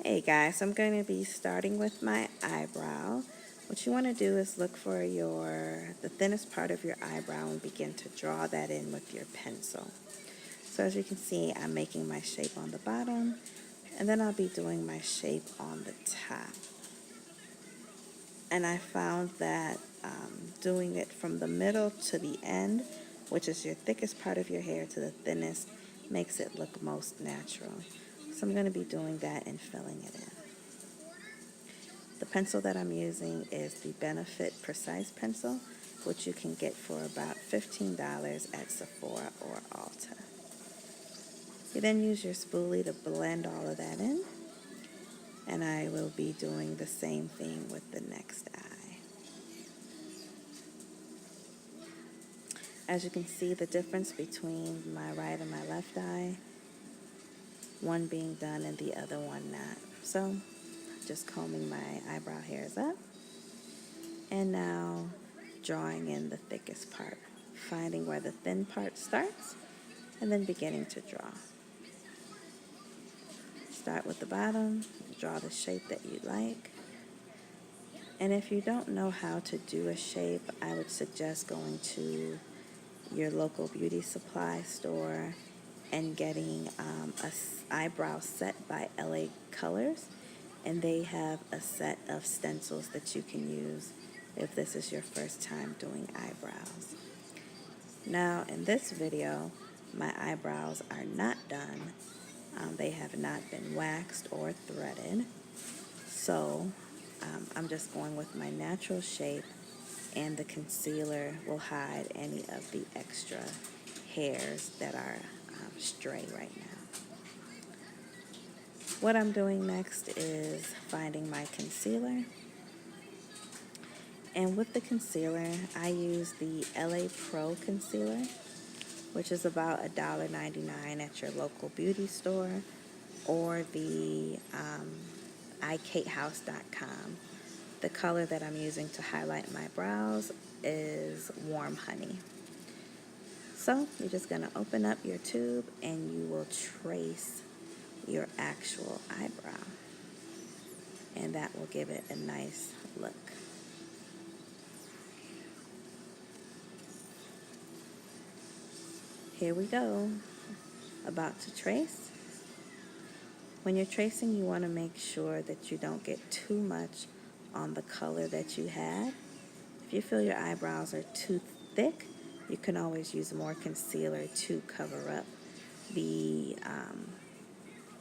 Hey guys, so I'm going to be starting with my eyebrow. What you want to do is look for the thinnest part of your eyebrow and begin to draw that in with your pencil. So as you can see, I'm making my shape on the bottom, and then I'll be doing my shape on the top. And I found that doing it from the middle to the end, which is your thickest part of your hair, to the thinnest, makes it look most natural. So I'm going to be doing that and filling it in. The pencil that I'm using is the Benefit Precise pencil, which you can get for about $15 at Sephora or Ulta. You then use your spoolie to blend all of that in, and I will be doing the same thing with the next eye. As you can see, the difference between my right and my left eye, one being done and the other one not. So, just combing my eyebrow hairs up, and now drawing in the thickest part, finding where the thin part starts, and then beginning to draw. Start with the bottom, draw the shape that you like. And if you don't know how to do a shape, I would suggest going to your local beauty supply store and getting a eyebrow set by LA Colors. And they have a set of stencils that you can use if this is your first time doing eyebrows. Now, in this video, my eyebrows are not done. They have not been waxed or threaded. So, I'm just going with my natural shape, and the concealer will hide any of the extra hairs that are stray right now. What I'm doing next is finding my concealer. And with the concealer, I use the LA Pro concealer, which is about $1.99 at your local beauty store, or the iKateHouse.com. The color that I'm using to highlight my brows is Warm Honey. So you're just going to open up your tube and you will trace your actual eyebrow. And that will give it a nice look. Here we go. About to trace. When you're tracing, you want to make sure that you don't get too much on the color that you had. If you feel your eyebrows are too thick, you can always use more concealer to cover up the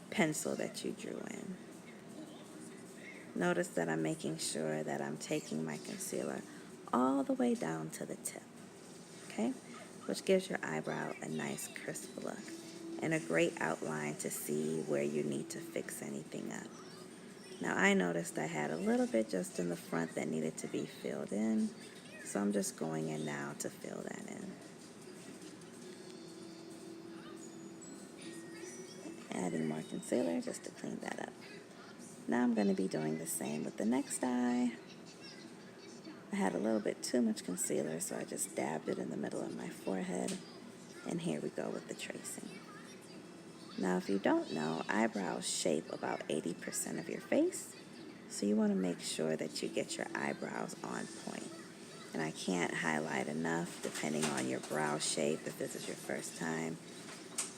pencil that you drew in. Notice that I'm making sure that I'm taking my concealer all the way down to the tip, okay? Which gives your eyebrow a nice crisp look and a great outline to see where you need to fix anything up. Now I noticed I had a little bit just in the front that needed to be filled in, so I'm just going in now to fill that in. Adding more concealer just to clean that up. Now I'm going to be doing the same with the next eye. I had a little bit too much concealer, so I just dabbed it in the middle of my forehead. And here we go with the tracing. Now, if you don't know, eyebrows shape about 80% of your face. So you want to make sure that you get your eyebrows on point. And I can't highlight enough, depending on your brow shape, if this is your first time.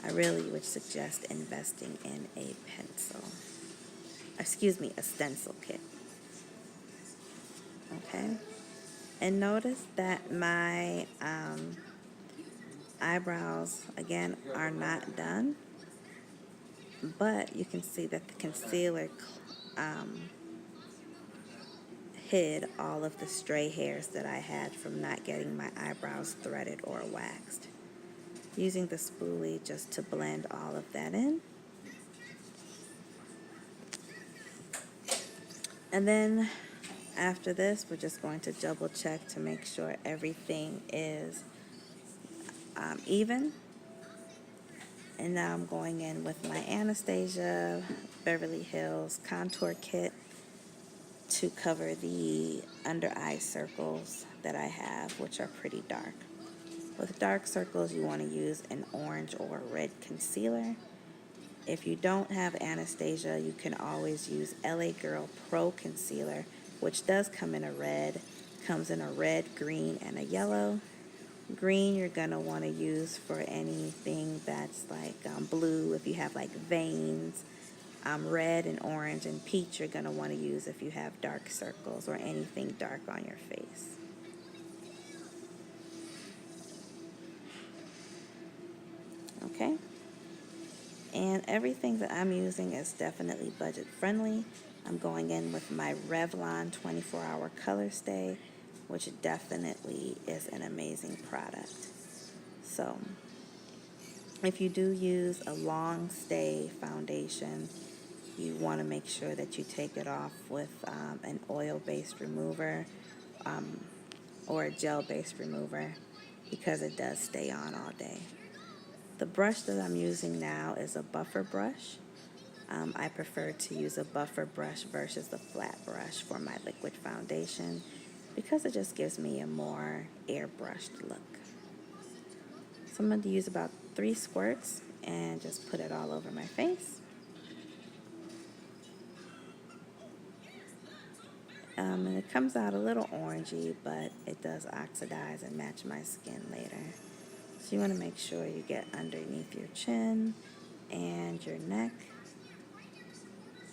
I really would suggest investing in a a stencil kit. Okay? And notice that my eyebrows, again, are not done. But you can see that the concealer hid all of the stray hairs that I had from not getting my eyebrows threaded or waxed. Using the spoolie just to blend all of that in. And then after this, we're just going to double check to make sure everything is even. And now I'm going in with my Anastasia Beverly Hills contour kit to cover the under eye circles that I have, which are pretty dark. With dark circles, you want to use an orange or red concealer. If you don't have Anastasia, you can always use LA Girl Pro Concealer, which does come in a red. Comes in a red, green, and a yellow. Green you're going to want to use for anything that's like blue, if you have like veins. Red and orange and peach you're going to want to use if you have dark circles or anything dark on your face. Okay? And everything that I'm using is definitely budget friendly. I'm going in with my Revlon 24-hour color stay, which definitely is an amazing product. So, if you do use a long stay foundation, you want to make sure that you take it off with an oil-based remover or a gel-based remover, because it does stay on all day. The brush that I'm using now is a buffer brush. I prefer to use a buffer brush versus the flat brush for my liquid foundation because it just gives me a more airbrushed look. So I'm going to use about 3 squirts and just put it all over my face. And it comes out a little orangey, but it does oxidize and match my skin later. So you want to make sure you get underneath your chin and your neck.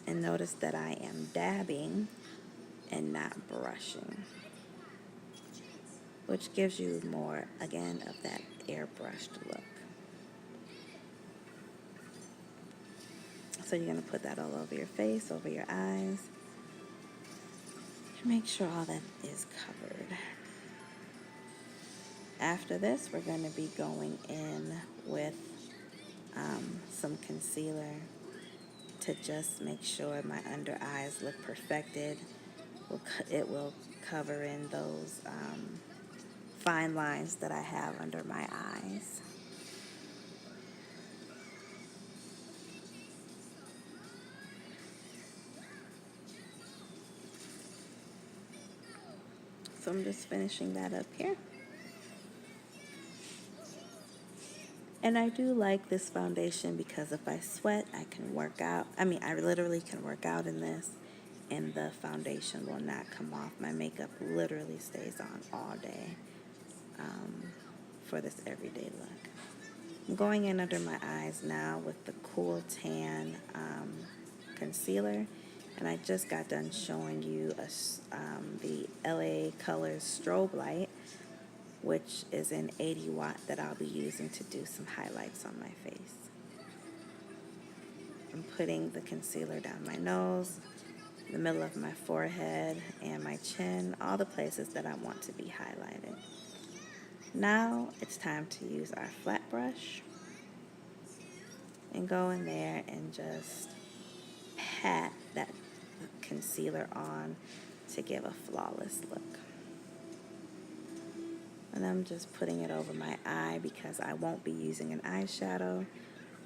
And notice that I am dabbing and not brushing, which gives you more, again, of that airbrushed look. So you're going to put that all over your face, over your eyes. Make sure all that is covered. After this, we're going to be going in with some concealer to just make sure my under eyes look perfected. It will cover in those fine lines that I have under my eyes. So I'm just finishing that up here. And I do like this foundation because if I sweat, I can work out. I literally can work out in this, and the foundation will not come off. My makeup literally stays on all day for this everyday look. I'm going in under my eyes now with the Cool Tan concealer, and I just got done showing you the LA Colors strobe light, which is an 80 watt that I'll be using to do some highlights on my face. I'm putting the concealer down my nose, the middle of my forehead, and my chin, all the places that I want to be highlighted. Now it's time to use our flat brush and go in there and just pat that concealer on to give a flawless look. And I'm just putting it over my eye because I won't be using an eyeshadow.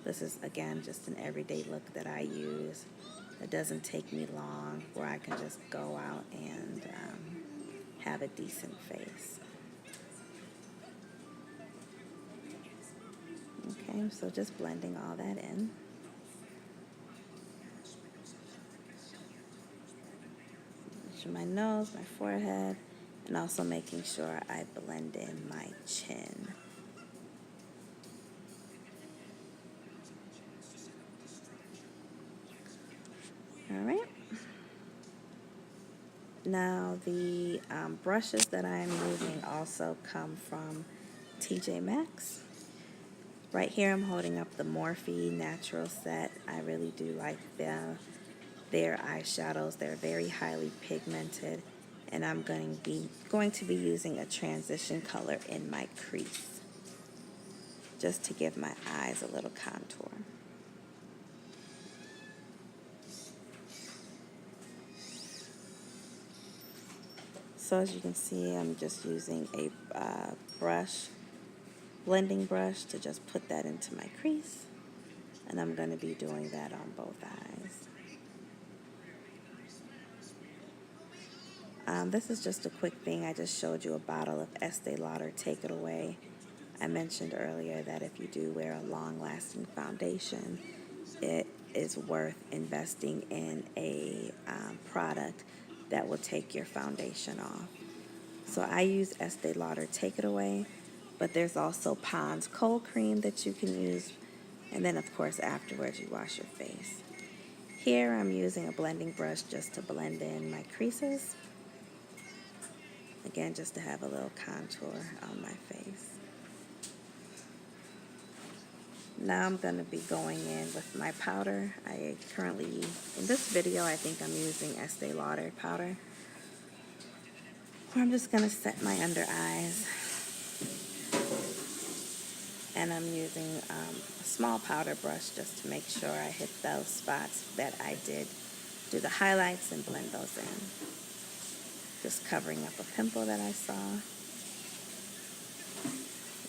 This is, again, just an everyday look that I use. It doesn't take me long, where I can just go out and have a decent face. Okay, so just blending all that in. My nose, my forehead, and also making sure I blend in my chin. All right. Now the brushes that I'm using also come from TJ Maxx. Right here I'm holding up the Morphe Natural Set. I really do like their eyeshadows. They're very highly pigmented, and I'm going to be using a transition color in my crease just to give my eyes a little contour. So as you can see, I'm just using a blending brush to just put that into my crease, and I'm going to be doing that on both eyes. This is just a quick thing. I just showed you a bottle of Estee Lauder Take It Away. I mentioned earlier that if you do wear a long-lasting foundation, it is worth investing in a product that will take your foundation off. So I use Estee Lauder Take It Away, but there's also Pond's Cold Cream that you can use. And then, of course, afterwards you wash your face. Here I'm using a blending brush just to blend in my creases. Again, just to have a little contour on my face. Now I'm going to be going in with my powder. I currently, in this video, I think I'm using Estee Lauder powder. I'm just going to set my under eyes. And I'm using a small powder brush just to make sure I hit those spots that I did do the highlights and blend those in. Just covering up a pimple that I saw.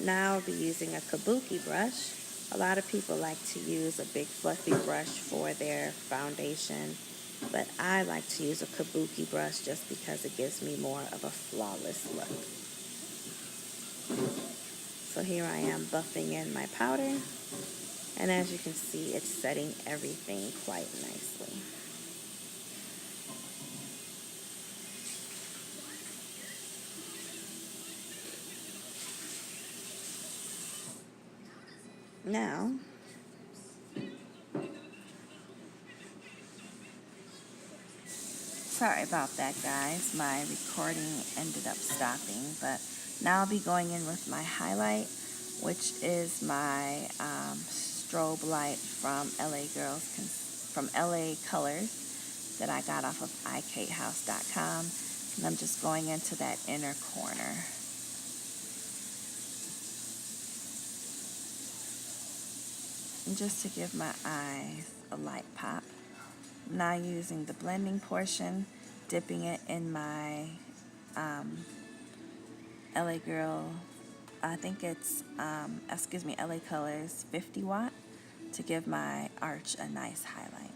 Now I'll be using a kabuki brush. A lot of people like to use a big fluffy brush for their foundation, but I like to use a kabuki brush just because it gives me more of a flawless look. So here I am buffing in my powder, and as you can see, it's setting everything quite nicely. Now, sorry about that, guys. My recording ended up stopping, but now I'll be going in with my highlight, which is my strobe light from LA Colors that I got off of iKateHouse.com, and I'm just going into that inner corner. And just to give my eyes a light pop. Now using the blending portion, dipping it in my LA Girl, I think it's, LA Colors 50 watt to give my arch a nice highlight.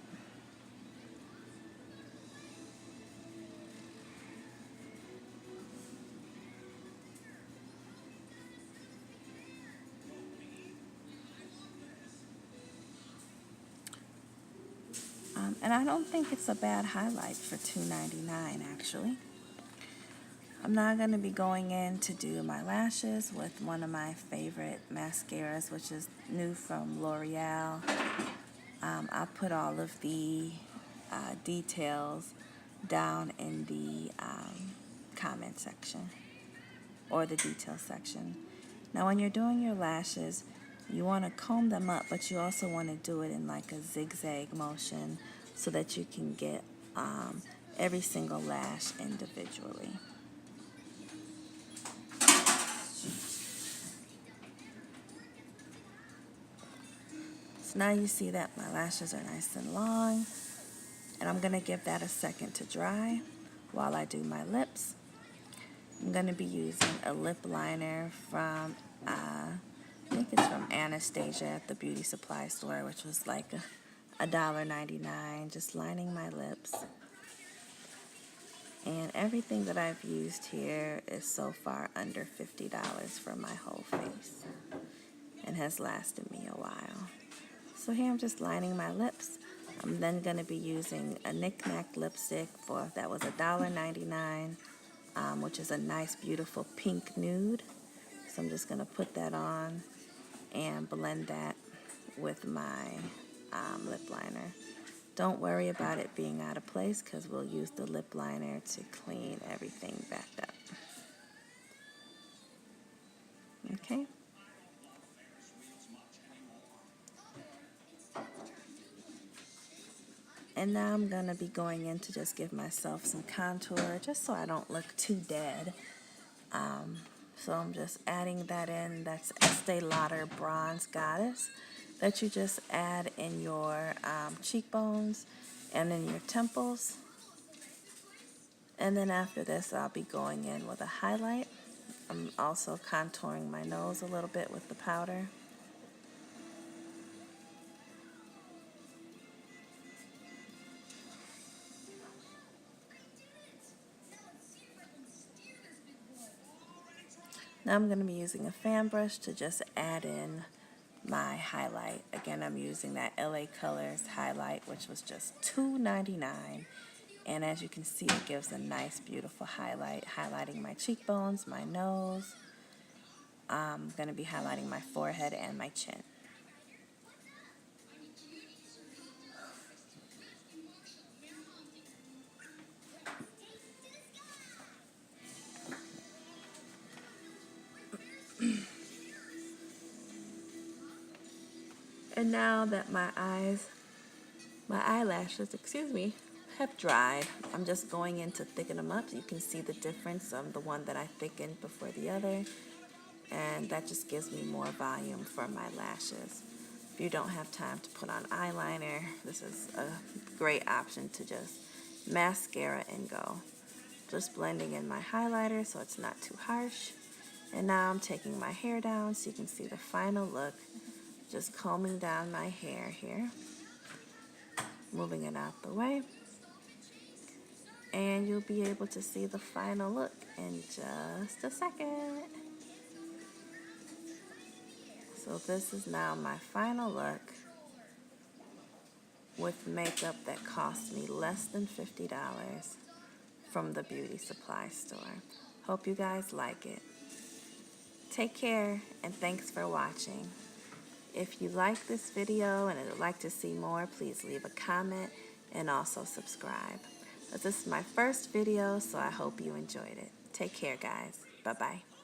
And I don't think it's a bad highlight for $2.99 actually. I'm now going to be going in to do my lashes with one of my favorite mascaras, which is new from L'Oreal. I'll put all of the details down in the comment section or the detail section. Now when you're doing your lashes, you want to comb them up, but you also want to do it in like a zigzag motion so that you can get every single lash individually. So now you see that my lashes are nice and long, and I'm going to give that a second to dry while I do my lips. I'm going to be using a lip liner from, I think it's from Anastasia at the beauty supply store, which was like $1.99, just lining my lips. And everything that I've used here is so far under $50 for my whole face and has lasted me a while. So here I'm just lining my lips. I'm then going to be using a Knick Knack lipstick that was $1.99, which is a nice, beautiful pink nude. So I'm just going to put that on and blend that with my lip liner. Don't worry about it being out of place because we'll use the lip liner to clean everything back up. Okay? And now I'm going to be going in to just give myself some contour just so I don't look too dead. So I'm just adding that in. That's Estee Lauder Bronze Goddess that you just add in your cheekbones and in your temples. And then after this, I'll be going in with a highlight. I'm also contouring my nose a little bit with the powder. Now I'm going to be using a fan brush to just add in my highlight. Again, I'm using that LA Colors highlight, which was just $2.99. And as you can see, it gives a nice, beautiful highlight, highlighting my cheekbones, my nose. I'm going to be highlighting my forehead and my chin. And now that my eyelashes, have dried, I'm just going in to thicken them up. You can see the difference of the one that I thickened before the other. And that just gives me more volume for my lashes. If you don't have time to put on eyeliner, this is a great option to just mascara and go. Just blending in my highlighter so it's not too harsh. And now I'm taking my hair down so you can see the final look. Just combing down my hair here, moving it out the way. And you'll be able to see the final look in just a second. So this is now my final look with makeup that cost me less than $50 from the beauty supply store. Hope you guys like it. Take care and thanks for watching. If you like this video and would like to see more, please leave a comment and also subscribe. This is my first video, so I hope you enjoyed it. Take care, guys. Bye-bye.